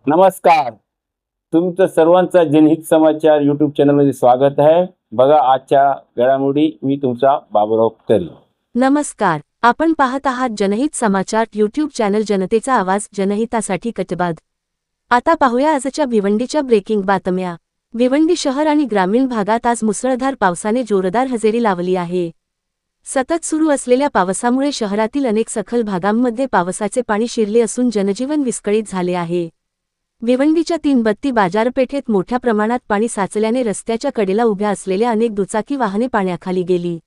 नमस्कार. तुमचं सर्वांचं जनहित समाचार यूट्यूब चॅनलमध्ये स्वागत आहे. बघा आजच्या घडामोडी. मी तुमचा बाबूराव तरी. नमस्कार. आपण पाहत आहात जनहित समाचार यूट्यूब चॅनल. जनतेचा आवाज, जनहितासाठी कटिबद्ध. आता पाहूया आजच्या भिवंडीच्या ब्रेकिंग बातम्या. भिवंडी शहर आणि ग्रामीण भागात आज मुसळधार पावसाने जोरदार हजेरी लावली आहे. सतत सुरू असलेल्या पावसामुळे शहरातील अनेक सखल भागांमध्ये पावसाचे पाणी शिरले असून जनजीवन विस्कळीत झाले आहे. भिवंडीच्या तीनबत्ती बाजारपेठेत मोठ्या प्रमाणात पाणी साचल्याने रस्त्याच्या कडेला उभ्या असलेल्या अनेक दुचाकी वाहने पाण्याखाली गेली.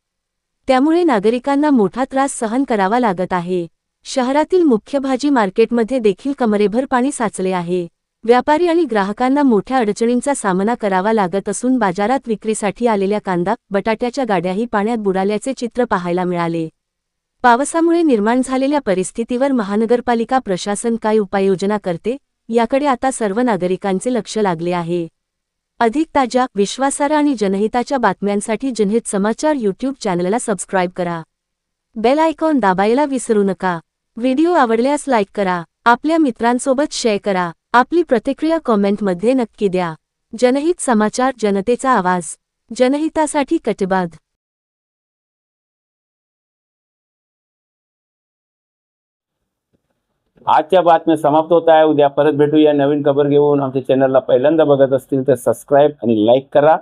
त्यामुळे नागरिकांना मोठा त्रास सहन करावा लागत आहे. शहरातील मुख्य भाजी मार्केटमध्ये देखील कमरेभर पाणी साचले आहे. व्यापारी आणि ग्राहकांना मोठ्या अडचणींचा सामना करावा लागत असून बाजारात विक्रीसाठी आलेल्या कांदा, बटाट्याच्या गाड्याही पाण्यात बुडाल्याचे चित्र पाहायला मिळाले. पावसामुळे निर्माण झालेल्या परिस्थितीवर महानगरपालिका प्रशासन काय उपाययोजना करते, याकडे आता सर्व नागरिकांचे लक्ष लागले आहे. अधिक ताज्या, विश्वासार्ह आणि जनहिताच्या बातम्यांसाठी जनहित समाचार यूट्यूब चॅनलला सबस्क्राईब करा. बेल आयकॉन दाबायला विसरू नका. व्हिडिओ आवडल्यास लाईक करा. आपल्या मित्रांसोबत शेअर करा. आपली प्रतिक्रिया कॉमेंटमध्ये नक्की द्या. जनहित समाचार, जनतेचा आवाज, जनहितासाठी कटिबद्ध. आजच्या बातम्या समाप्त होत आहे. उद्या परत भेटूया नवीन खबर घेऊन. आमच्या चॅनलला पहिल्यांदा बघत असतील तर सबस्क्राईब आणि लाईक करा.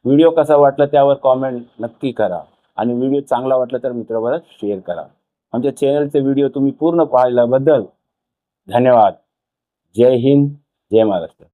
व्हिडिओ कसा वाटला त्यावर कॉमेंट नक्की करा आणि व्हिडिओ चांगला वाटला तर मित्रांबरोबर शेअर करा. आमच्या चॅनलचे व्हिडिओ तुम्ही पूर्ण पाहिल्याबद्दल धन्यवाद. जय हिंद, जय महाराष्ट्र.